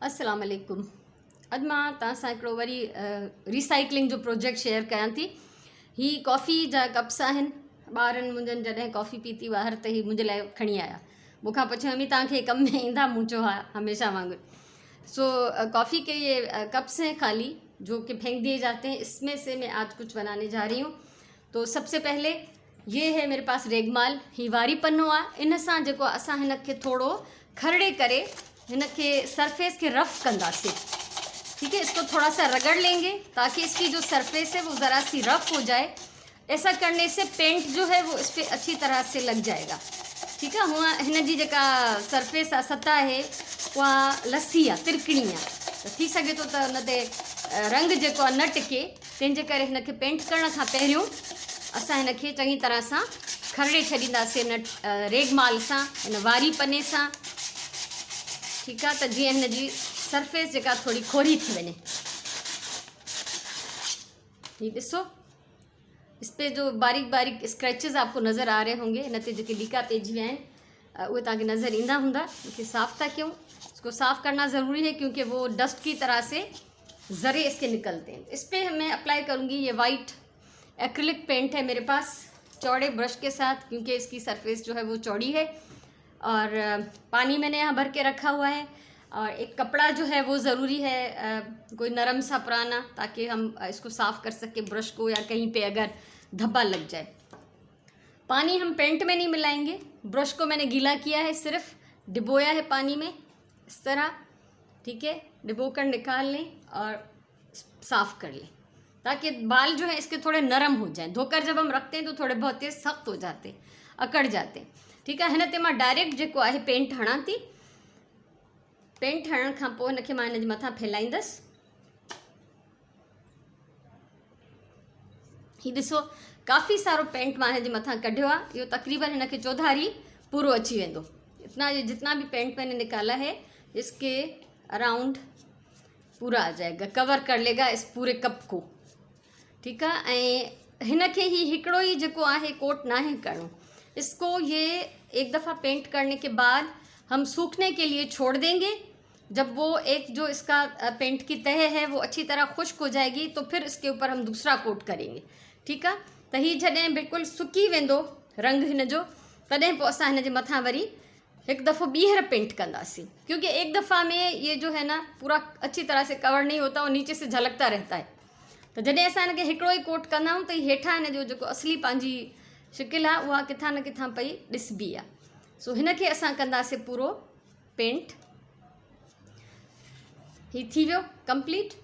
अस्सलाम वालेकुम। अॼु मां तव्हां सां हिकिड़ो वरी रिसाइक्लिंग जो प्रोजेक्ट शेयर कयां थी। ही कॉफ़ी जा कप्स आहिनि। ॿारनि मुंहिंजनि जॾहिं कॉफ़ी पीती ॿाहिरि त ही मुंहिंजे लाइ खणी आया। मूंखां पुछियो मम्मी तव्हांखे कम में ईंदा? मूं चयो हा, हमेशा वांगुरु। सो कॉफ़ी के ये कप्स हैं खाली, जो कि फेंक दिए जाते हैं। इसमें से मैं आज कुछ बनाने जा रही हूँ। तो सबसे पहले ये है मेरे पास रेगमाल। ही वारी पन्नो आहे। इन सां जेको असां हिन खे थोरो खरड़े करे हिन के सरफेस के रफ़ कंदासीं। ठीक है, इसको थोड़ा सा रगड़ लेंगे ताकि इसकी जो सरफेस है वो ज़रा सी रफ़ हो जाए। ऐसा करने से पेंट जो है वो इस पर अच्छी तरह से लग जाएगा। ठीक है, हुआ हिन जी जेका सरफेस आहे, सतह है, उहा लसी आहे, तिरकणी आहे, त थी सघे थो त हुन ते रंग जेको आहे न टिके। तंहिंजे करे हिन खे पेंट करण खां पहिरियों असां हिन खे चङी तरह सां खरड़े छॾींदासीं हिन रेगमाल सां, हिन वारी पने सां। ठीक है, तो जी हिन जी सरफेस जेका थोड़ी खोरी थी वञे। ये ॾिसो, इस पे जो बारीक बारीक स्क्रैचेस आपको नज़र आ रहे होंगे। हिन ते जेके लीका पेज हुआ आहिनि उहे तव्हांखे नज़र ईंदा हूंदा। इनके साफ़ था क्यों, इसको साफ़ करना ज़रूरी है क्योंकि वो डस्ट की तरह से ज़रे इसके निकलते हैं। इस पर मैं अप्लाई करूँगी ये वाइट एक्रिलिक पेंट है मेरे पास, चौड़े ब्रश के साथ, क्योंकि इसकी सरफेस जो है वो चौड़ी है। और पानी मैंने यहाँ भर के रखा हुआ है। और एक कपड़ा जो है वो ज़रूरी है, कोई नरम सा पुराना, ताकि हम इसको साफ़ कर सके ब्रश को, या कहीं पे अगर धब्बा लग जाए। पानी हम पेंट में नहीं मिलाएंगे। ब्रश को मैंने गीला किया है, सिर्फ डिबोया है पानी में, इस तरह। ठीक है, डिबो कर निकाल लें और साफ़ कर लें, ताकि बाल जो है इसके थोड़े नरम हो जाएं। धोकर जब हम रखते हैं तो थोड़े बहुत ही सख्त हो जाते, अकड़ जाते। ठीक है, हिन ते मां डायरेक्ट जेको आहे पेंट हणां थी। पेंट हणण खां पोइ हिन खे मां हिन जे मथां फैलाईंदसि। हीउ ॾिसो, काफ़ी सारो पेंट मां हिन जे मथां कढियो आहे। इहो तक़रीबन हिन खे चौधारी पूरो अची वेंदो। जितना भी पेंट मैंने निकाला है इसके अराउंड पूरा आ जाएगा, कवर कर लेगा इस पूरे कप को। ठीक है, ऐं हिन खे ही हिकिड़ो ही जेको आहे कोट ना है करणो। इसको ये एक दफ़ा पेंट करने के बाद हम सूखने के लिए छोड़ देंगे। जब वो एक जो इसका पेंट की तह है वो अच्छी तरह खुश्क हो जाएगी तो फिर इसके ऊपर हम दूसरा कोट करेंगे। ठीक है, त ही जॾहिं बिल्कुलु सुकी वेंदो रंग हिन जो, तॾहिं पोइ असां हिन जे मथां वरी एक दफ़ो ॿीहर पेंट कंदासीं। क्योंकि एक दफ़ा में ये जो है ना पूरा अच्छी तरह से कवर नहीं होता, और नीचे से झलकता रहता है। तो जॾहिं असां हिन खे हिकिड़ो ई कोट कंदा आहियूं त हेठां हिन जो जेको असली पंहिंजी शिकिल आहे उहा किथां न किथां पई ॾिसबी आहे। सो हिन खे असां कंदासीं पूरो पेंट। ही थी वियो कंप्लीट।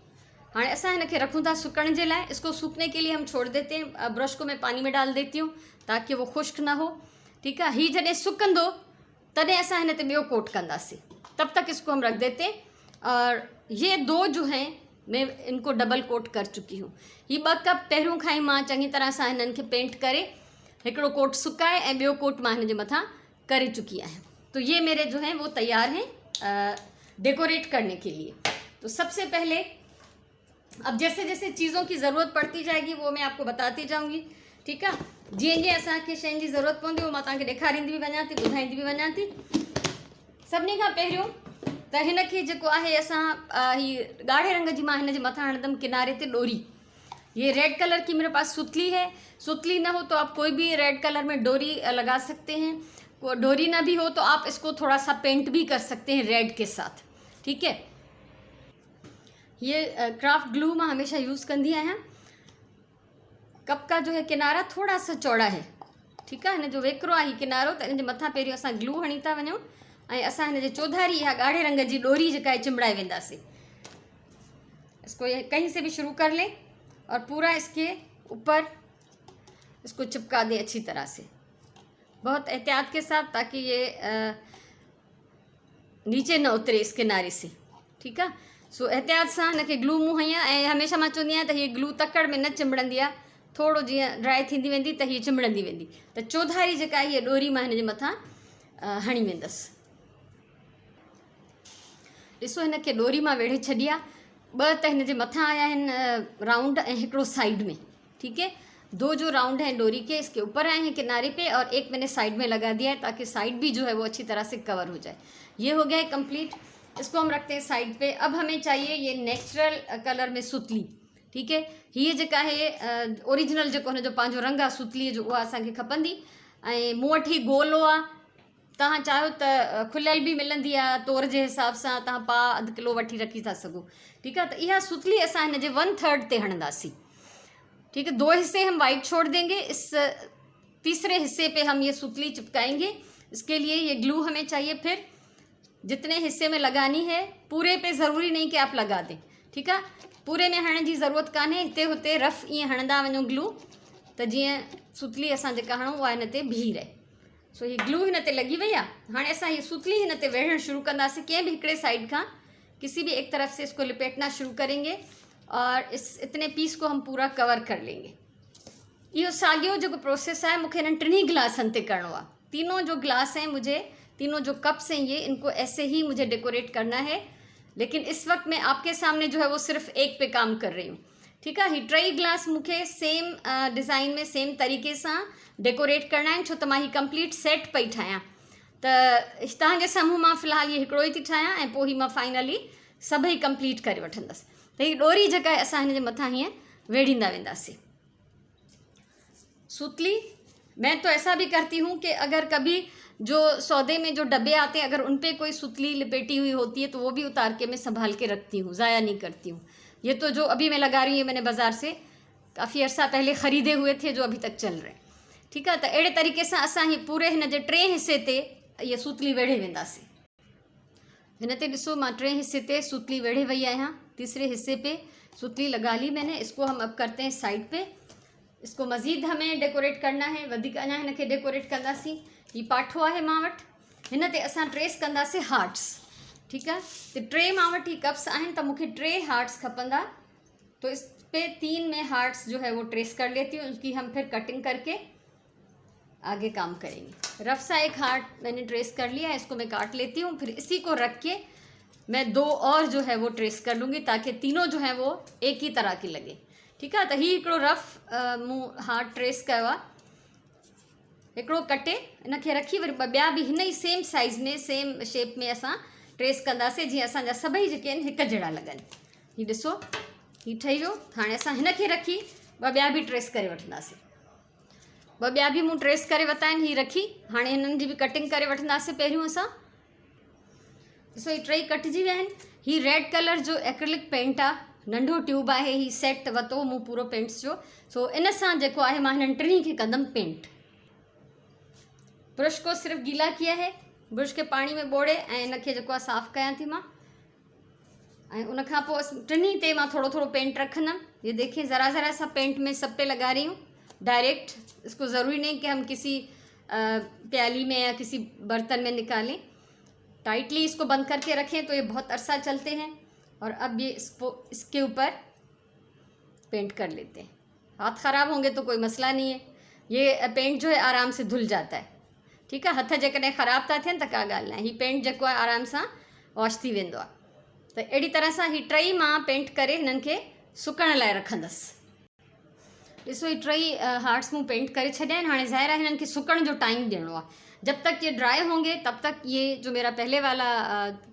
हाँ, असां हिन खे रखूं था सुकण जे लाइ। इसको सूखने के लिए हम छोड़ देते हैं। ब्रश को मैं पानी में डाल देती हूँ ताकि वो खुश्क ना हो। ठीक है, ही जॾहिं सुकंदो तॾहिं असां हिन ते ॿियो कोट कंदासीं। तब तक इसको हम रख देते हैं। और ये दो जो हैं मैं इनको डबल कोट कर चुकी हूँ। ये 2 कप पहिरियों खां ई मां चङी तरह सां हिननि खे पेंट करे हिकिड़ो कोट सुकाए ऐं ॿियो कोट मां हिन जे मथां करे चुकी आहियां। तो ये मेरे जो हैं वो तैयार हैं डेकोरेट करने के लिए। तो सबसे पहले अब जैसे जैसे चीज़ों की ज़रूरत पड़ती जाएगी वो मैं आपको बताती जाऊंगी। ठीक है, जीअं जीअं असांखे शयुनि जी ज़रूरत पवंदी उहो मां तव्हांखे ॾेखारींदी बि वञां थी, ॿुधाईंदी बि वञां थी। सभिनी खां पहिरियों त हिन खे जेको आहे असां ही ॻाढ़े रंग जी मां हिन जे मथां हणंदमि किनारे ते डोरी। ये रेड कलर की मेरे पास सुतली है। सुतली ना हो तो आप कोई भी रेड कलर में डोरी लगा सकते हैं। डोरी ना भी हो तो आप इसको थोड़ा सा पेंट भी कर सकते हैं रेड के साथ। ठीक है, ये क्राफ्ट ग्लू मैं हमेशा यूज़ कंदी आहियां। कप का जो है किनारा थोड़ा सा चौड़ा है। ठीक है, हिन जो वेकरो आहे किनारो, त हिन जे मथां पहिरियों असां ग्लू हणी था वञूं ऐं असां हिन जे चौधारी इहा ॻाढ़े रंग जी डोरी जेका आहे चिंबड़ाए वेंदासीं। इसको ये कहीं से भी शुरू कर लें और पूरा इसके ऊपर इसको चिपका दें अच्छी तरह से, बहुत एहतियात के साथ, ताकि ये नीचे न उतरे इस किनारे से। ठीक है, सो एहतियात सां हिन खे ग्लू मूं हई आहे। ऐं हमेशह मां चवंदी आहियां त हीअ ग्लू तकड़ में न चिंबड़ंदी आहे, थोरो जीअं ड्राई थींदी वेंदी त हीअ चिंबड़ंदी वेंदी। त चौधारी जेका आहे हीअ डोरी मां हिन जे मथां हणी वेंदसि। ॾिसो, हिन खे डोरी मां वेढ़े छॾी आहे। 2 त हिन जे मथां आया आहिनि राउंड ऐं हिकिड़ो साइड में। ठीक है, 2 जो राउंड हैं डोरी के इसके ऊपर आए हैं किनारे पे, और एक मैंने साइड में लगा दिया है ताकि साइड भी जो है वो अच्छी तरह से कवर हो जाए। ये हो गया है कंप्लीट। इसको हम रखते हैं साइड पे। अब हमें चाहिए ये नेचुरल कलर में सुतली, ठीक है। हीअ जेका आहे ओरिजिनल जेको हुनजो पंहिंजो रंग आहे सुतलीअ जो, उहा असांखे खपंदी। ऐं मूं वटि हीउ गोलो आहे, तव्हां चाहियो त खुलियल बि मिलंदी आहे, तोर जे हिसाब सां तव्हां पाउ अधु किलो वठी रखी था सघो, ठीकु आहे। त इहा सुतली असां हिन जे 1/3 ते हणंदासीं, ठीक है। 2 हिस्से हम वाइट छोड़ देंगे, इस तीसरे हिस्से पे हम ये सुतली चिपकाएंगे। इसके लिए ये ग्लू हमें चाहिए। फिर जितने हिस्से में लगानी है, पूरे पे ज़रूरी नहीं कि आप लगा दें, ठीक है। पूरे में हणण जी ज़रूरत कान्हे, हिते हुते रफ़ ईअं हणंदा वञो ग्लू, त जीअं सुतली असां जेका हणूं उहा हिन ते बीही रहे। सो ये ग्लू हिन ते लगी वही आहे। हाणे असां ये सुतली हिन ते वेढ़ण शुरू कंदासीं। कंहिं भी हिकिड़े साइड खां, किसी भी एक तरफ से इसको लिपेटना शुरू करेंगे और इतने पीस को हम पूरा कवर कर लेंगे। इहो साॻियो जेको प्रोसेस है मूंखे हिननि टिनी गिलासनि ते करिणो आहे। तीनों जो ग्लास हैं मुझे, तीनों जो कप्स हैं ये, इनको ऐसे ही मुझे डेकोरेट करना है। लेकिन इस वक्त मैं आपके सामने जो है वो सिर्फ एक पे काम कर रही हूँ, ठीक है। ही 3 गिलास मूंखे सेम डिज़ाइन में सेम तरीक़े सां डेकोरेट करना आहिनि, छो त मां ही कंप्लीट सेट पई ठाहियां। त तव्हांजे साम्हूं मां फ़िलहाल ये हिकिड़ो ई थी ठाहियां ऐं पोइ ही मां फाइनली सभई कंप्लीट करे वठंदसि। त ही डोरी जेका आहे असां हिन जे मथां हीअं वेढ़ींदा वेंदासीं। सुतली मैं तो ऐसा भी करती हूँ कि अगर कभी जो सौदे में जो डब्बे आते हैं, अगर उन पे कोई सुतली लिपेटी हुई होती है तो वो भी उतार के मैं संभाल के रखती हूँ, ज़ाया नहीं करती हूँ। ये तो जो अभी मैं लगा रही हूँ, मैंने बाज़ार से काफ़ी अर्सा पहले ख़रीदे हुए थे जो अभी तक चल रहे हैं, ठीक है। तो अड़े तरीक़े से असां ही पूरे हिन जे 3 हिस्से ते ये सुतली वेढ़े वेंदासीं। हिन ते ॾिसो मां 3 हिस्से ते सुतली वेढ़े वई आहियां। तीसरे हिस्से पे सुतली लगा ली मैंने। इसको हम अब करते हैं साइड पे। इसको मज़ीद हमें डेकोरेट करना है, वधीक अञा हिन खे डेकोरेट कंदासीं। ही पाठो आहे मां वटि, हिन ते असां ट्रेस कंदासीं हार्ट्स, ठीकु आहे। त 3 मां वटि ही कप्स आहिनि, त मूंखे 3 हार्ट्स खपंदा। तो इस पे 3 में हार्ट्स जो है वो ट्रेस कर लेती हूँ। उसकी हम फिर कटिंग करके आगे काम करेंगे। रफ सा एक हार्ट मैंने ट्रेस कर लिया है, इसको मैं काट लेती हूँ। फिर इसी को रख के मैं 2 और जो है वो ट्रेस कर लूँगी, ताकि तीनों जो है वो एक ही तरह की लगे, ठीक है। तो ही हिकिड़ो रफ मूं हार्ट ट्रेस कयो आहे। हिकिड़ो कटे इन खे रखी वरी ॿिया बि हिन ई सेम साइज़ में सेम शेप में असां ट्रेस कंदासीं, जीअं असांजा सभई जेके आहिनि हिकु जहिड़ा लॻनि। ही ॾिसो ही ठही वियो। हाणे असां हिन खे रखी ॿिया बि ट्रेस करे वठंदासीं। ॿिया बि मूं ट्रेस करे वरिता आहिनि। ही रखी हाणे हिननि जी बि कटिंग करे वठंदासीं पहिरियों असां। ॾिसो ही 3 कटिजी विया आहिनि। ही रेड कलर जो एक्रिलिक पेंट आहे, नंढो ट्यूब आहे। ही सेट वरितो मूं पूरो पेंट्स जो। सो इन सां जेको आहे मां हिननि टिनी खे कंदमि पेंट। ब्रश को सिर्फ गीला किया है, ब्रश के पानी में बोड़े ऐं इन खे जेको आहे साफ़ु कयां थी मां। ऐं उन खां पोइ टिनी ते मां थोड़ो थोड़ो पेंट रखंदमि। ये देखिए ज़रा ज़रा सा पेंट में सब पे लगा रही हूँ डायरेक्ट। इसको ज़रूरी नहीं कि हम किसी प्याली में या किसी बर्तन में निकालें। टाइटली इसको बंद करके रखें तो ये बहुत अरसा चलते हैं। और अब ये इसके ऊपर पेंट कर लेते हैं। हाथ ख़राब होंगे तो कोई मसला नहीं है, ये पेंट जो है आराम से धुल जाता है, ठीक है। हथ जेकॾहिं ख़राब था थियनि त का ॻाल्हि न आहे, ही पेंट जेको आहे आराम सां वॉश थी वेंदो आहे। त अहिड़ी तरह सां ही 3 मां पेंट करे हिननि खे सुकण लाइ रखंदसि। ॾिसो ही 3 हार्ट्स मूं पेंट करे छॾिया आहिनि। हाणे ज़ाहिर आहे हिननि खे सुकण जो टाइम ॾियणो आहे। जब तक ये ड्राई होंगे तब तक ये जो मेरा पहले वाला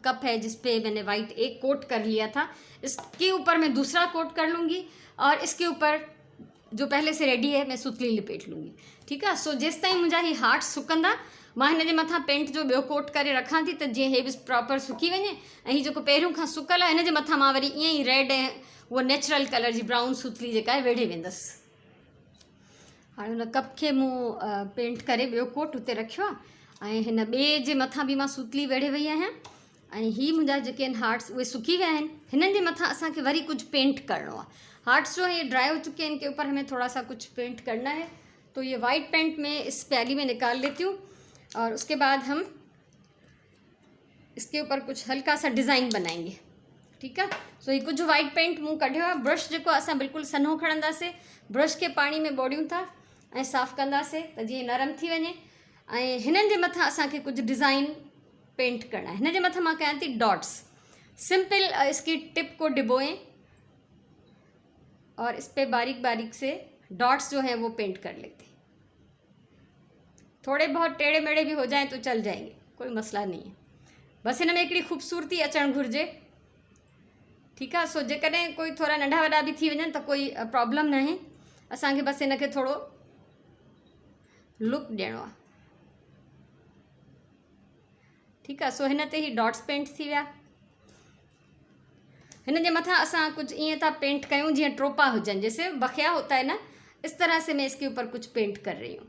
कप है जिस पे मैंने वाइट एक कोट कर लिया था, इसके ऊपर मैं दूसरा कोट कर लूँगी और इसके ऊपर जो पहले से रेडी है मैं सुतली लिपेट लूँगी, ठीक है। सो जेसि ताईं मुंहिंजा ही हार्ट सुकंदा मां हिन जे मथां पेंट जो ॿियो कोट करे रखां थी, त जीअं हे बि प्रॉपर सुकी वञे। ऐं ही जेको पहिरियों खां सुकल आहे हिन जे मथां मां वरी ईअं ई रेड ऐं उहा नेचुरल कलर जी ब्राउन सुतली जेका आहे वेढ़े वेंदसि। हाणे हुन कप खे मूं पेंट करे ॿियो कोट उते रखियो आहे ऐं हिन ॿिए जे मथां बि मां सुतली वेढ़े वई आहियां। ऐं ही मुंहिंजा जेके आहिनि हार्ट्स उहे सुकी विया आहिनि। हिननि जे मथां असांखे वरी कुछ पेंट करिणो आहे। हार्ट्स जो है ये ड्राई हो चुके हैं, इनके ऊपर हमें थोड़ा सा कुछ पेंट करना है। तो ये वाइट पेंट में इस प्याली में निकाल लेती हूँ और उसके बाद हम इसके ऊपर कुछ हल्का सा डिज़ाइन बनाएंगे, ठीक है। सो ये कुछ वाइट पेंट मूं कढियो आहे। ब्रश जेको असां बिल्कुलु सन्हो खणंदासीं, ब्रश के पानी में बोड़ियूं था ऐं साफ़ु कंदासीं त जीअं नरम थी वञे। ऐं हिननि जे मथां असांखे कुछ डिज़ाइन पेंट करना है। हिन जे मथां मां कयां थी डॉट्स। सिंपल इसकी टिप को डिबोएं और इस पे बारीक बारीक से डॉट्स जो हैं वो पेंट कर लेते हैं। थोड़े बहुत टेढ़े मेढ़े भी हो जाएं तो चल जाएंगे, कोई मसला नहीं है। बसि हिन में हिकिड़ी ख़ूबसूरती अचणु घुरिजे। ठीकु आहे। सो जेकॾहिं कोई थोरा नंढा वॾा बि थी वञनि त कोई प्रॉब्लम न आहे, असांखे बसि हिनखे थोरो लुक ॾियणो आहे। ठीकु आहे। सो हिन ते ही डॉट्स पेंट थी विया। हिन जे मथां असां कुछ ईअं था पेंट कयूं जीअं ट्रोपा हुजनि, जैसे बखिया होता है ना, इस तरह से मैं इसके ऊपर कुछ पेंट कर रही हूँ।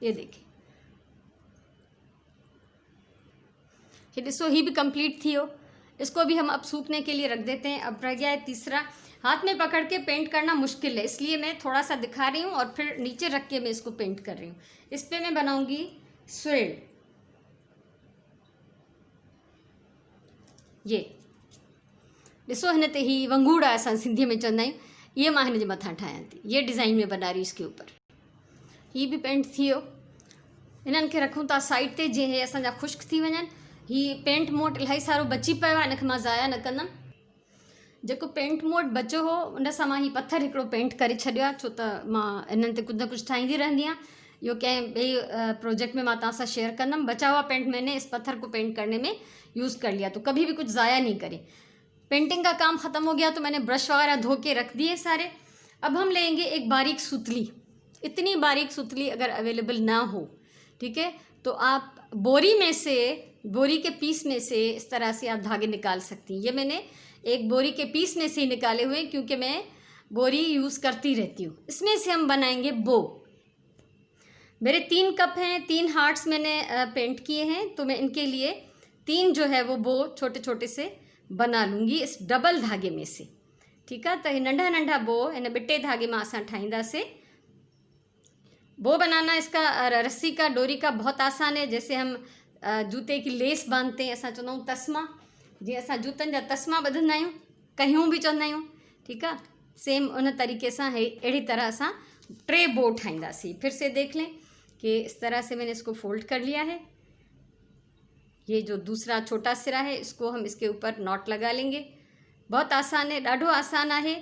ये देखिए, ये डिसो ही भी कंप्लीट थी हो। इसको भी हम अब सूखने के लिए रख देते हैं। अब रह गया है तीसरा। हाथ में पकड़ के पेंट करना मुश्किल है, इसलिए मैं थोड़ा सा दिखा रही हूँ और फिर नीचे रख के मैं इसको पेंट कर रही हूँ। इस पे मैं बनाऊंगी स्वेड। ये ॾिसो, हिन ते ही वंगूड़ा असां सिंधीअ में चवंदा आहियूं, ये मां हिन जे मथां ठाहियां थी। ये डिज़ाइन में बना रही हूँ इसके ऊपर। ही भी पेंट थी वियो। इन्हनि खे रखूं था साइड ते जीअं हे असांजा ख़ुश्क थी वञनि। ही पेंट मोड इलाही सारो बची पियो आहे, हिनखे मां ज़ाया न कंदमि। जेको पेंट मोड बचियो हो उन सां मां ही पत्थर हिकिड़ो पेंट करे छॾियो आहे, छो त मां इन्हनि ते कुझु न कुझु ठाहींदी रहंदी आहियां। इहो कंहिं ॿिए प्रोजेक्ट में मैं तव्हां सां शेयर कंदमि। बचा हुआ पेंट मैंने इस पत्थर को पेंट करने में यूज़ कर लिया, तो कभी भी कुछ ज़ाया नहीं करे। पेंटिंग का काम ख़त्म हो गया तो मैंने ब्रश वगैरह धो के रख दिए सारे। अब हम लेंगे एक बारीक सुतली। इतनी बारीक सुतली अगर अवेलेबल ना हो, ठीक है, तो आप बोरी में से, बोरी के पीस में से इस तरह से आप धागे निकाल सकती हैं। ये मैंने एक बोरी के पीस में से ही निकाले हुए, क्योंकि मैं बोरी यूज़ करती रहती हूँ। इसमें से हम बनाएंगे बो। मेरे 3 कप हैं, 3 हार्ट्स मैंने पेंट किए हैं, तो मैं इनके लिए 3 जो है वो बो छोटे छोटे से बना लूँगी इस डबल धागे में से। ठीक है। तो ये नंढा नंढा बो इन बिटे धागे में असां ठाहींदासीं। बो बनाना इसका रस्सी का, डोरी का बहुत आसान है। जैसे हम जूते की लेस बांधते हैं, असां चवंदा आहियूं तस्मा, जीअं असां जूतनि जा तस्मा ॿधंदा आहियूं, कहियूं बि चवंदा आहियूं। ठीकु आहे। सेम उन तरीक़े से अहिड़ी तरह असां 3 बो ठाहींदासीं। फिर से देख लें कि इस तरह से मैंने इसको फोल्ड कर लिया है। ये जो दूसरा छोटा सिरा है इसको हम इसके ऊपर नॉट लगा लेंगे। बहुत आसान है, ॾाढो आसान है।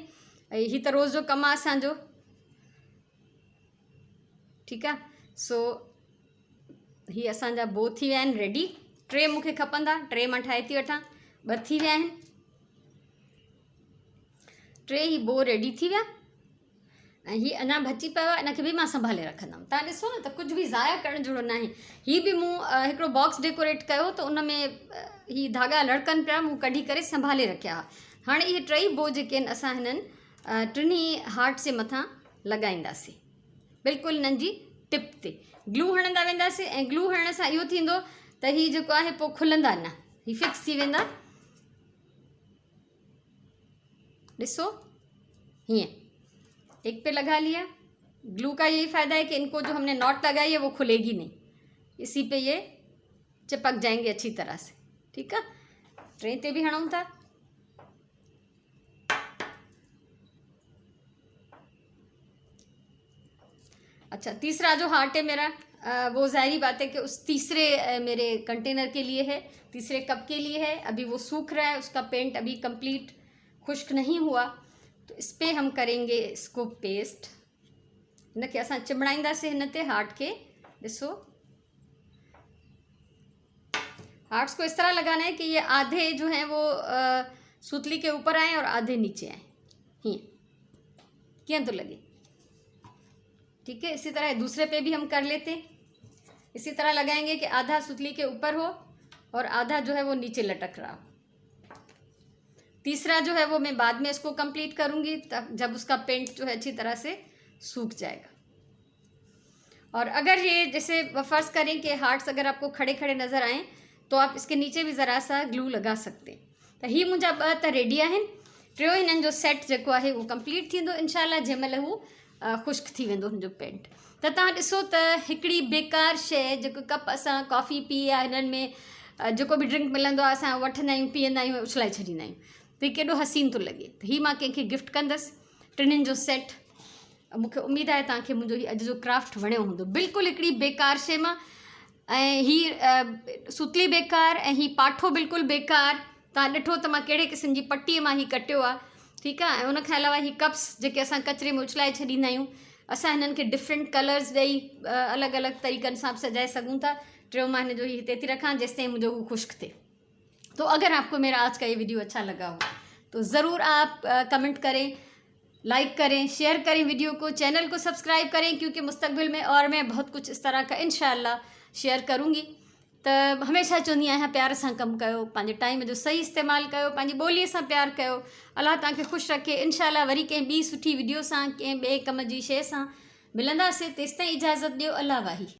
ही तो रोज़ जो कम आहे असांजो। ठीक है। सो ही असांजा बो थी विया आहिनि रेडी। 3 मूंखे खपंदा, 3 मां ठाहे थी वठां। 2 थी विया आहिनि। 3 ही बो रेडी थी विया। ऐं ही अञा बची पियो आहे, इनखे बि मां संभाले रखंदमि। तव्हां ॾिसो न त कुझु बि ज़ाया करण जहिड़ो न आहे। ही बि मूं हिकिड़ो बॉक्स डेकोरेट कयो, त उन में ही धागा लड़कनि पिया, मूं कढी करे संभाले रखिया। हाणे इहे 3 बो जेके आहिनि असां हिननि 3 हार्ट जे मथां लॻाईंदासीं, बिल्कुलु हिननि जी टिप ते ग्लू हणंदा वेंदासीं। ऐं ग्लू हणण सां इहो थींदो त ही जेको आहे पोइ खुलंदा न, ही फिक्स थी वेंदा। ॾिसो हीअं एक पे लगा लिया। ग्लू का यही फ़ायदा है कि इनको जो हमने नॉट लगाई है वो खुलेगी नहीं, इसी पे ये चिपक जाएंगे अच्छी तरह से। ठीक है। 3 ते भी हणूं था। अच्छा, तीसरा जो हार्ट है मेरा, वो ज़ाहिरी बात है कि उस तीसरे मेरे कंटेनर के लिए है, तीसरे कप के लिए है। अभी वो सूख रहा है, उसका पेंट अभी कंप्लीट खुश्क नहीं हुआ, तो इस पर हम करेंगे इसको पेस्ट। इनके असां चिमड़ाईंदासीं हिन ते हार्ट के। ॾिसो, हार्ट्स को इस तरह लगाना है कि ये आधे जो हैं वो सुतली के ऊपर आए और आधे नीचे आए। हीअं कीअं तो लगे। ठीक है। इसी तरह दूसरे पे भी हम कर लेते हैं। इसी तरह लगाएंगे कि आधा सुतली के ऊपर हो और आधा जो है वो नीचे लटक रहा हो। तीसरा जो है वो मैं बाद में इसको कंप्लीट करूँगी, तब जब उसका पेंट जो है अच्छी तरह से सूख जाएगा। और अगर ये जैसे फ़र्ज़ करें कि हार्ट्स अगर आपको खड़े खड़े नज़र आएँ, तो आप इसके नीचे भी ज़रा सा ग्लू लगा सकते। तो ही मुंहिंजा 2 त रेडी आहिनि। 3 हिननि जो सेट जेको आहे वो कंप्लीट थींदो इंशाल्लाह, जंहिंमहिल हू खुश्क थी वेंदो हुनजो पेंट। त तव्हां ॾिसो त हिकिड़ी बेकार शइ, जेको कप असां कॉफ़ी पी या हिननि में जेको बि ड्रिंक मिलंदो आहे असां वठंदा आहियूं, पीअंदा आहियूं, उछलाए छॾींदा आहियूं, त हीउ केॾो हसीन थो लॻे। त हीउ मां कंहिंखे गिफ्ट कंदसि, 3 जो सेट। मूंखे उमेदु आहे तव्हांखे मुंहिंजो हीउ अॼु जो क्राफ्ट वणियो हूंदो। बिल्कुलु हिकिड़ी बेकार शइ मां, ऐं हीअ सुतली बेकार, ऐं हीअ पाठो बिल्कुलु बेकार। तव्हां ॾिठो त मां कहिड़े क़िस्म जी पटीअ मां हीउ कटियो आहे। ठीकु आहे। ऐं उनखां अलावा हीअ कप्स जेके असां कचिरे में उछलाए छॾींदा आहियूं, असां हिननि खे डिफरेंट कलर्स ॾेई अलॻि अलॻि तरीक़नि सां सजाए सघूं था। 3 मां हिन जो ही हिते थी रखां जेसि ताईं मुंहिंजो हू खुश्क थिए। तो अगर आपको मेरा आज का ये वीडियो अच्छा लगा हो तो ज़रूर आप कमेंट करें, लाइक करें, शेयर करें वीडियो को, चैनल को सब्सक्राइब करें, क्योंकि मुस्तकबिल में और मैं बहुत कुछ इस तरह का इंशाअल्लाह शेयर करूँगी। तो हमेशा चवंदी आहियां प्यार सां कमु कयो, पंहिंजे टाइम जो सही इस्तेमालु कयो, पंहिंजी ॿोलीअ सां प्यार कयो। अल्लाह तव्हांखे ख़ुशि रखे। इंशाअल्लाह वरी कंहिं ॿी सुठी वीडियो सां, कंहिं ॿिए कम जी शइ सां मिलंदासीं। तेसिताईं इजाज़त ॾियो। अल्लाह वाही।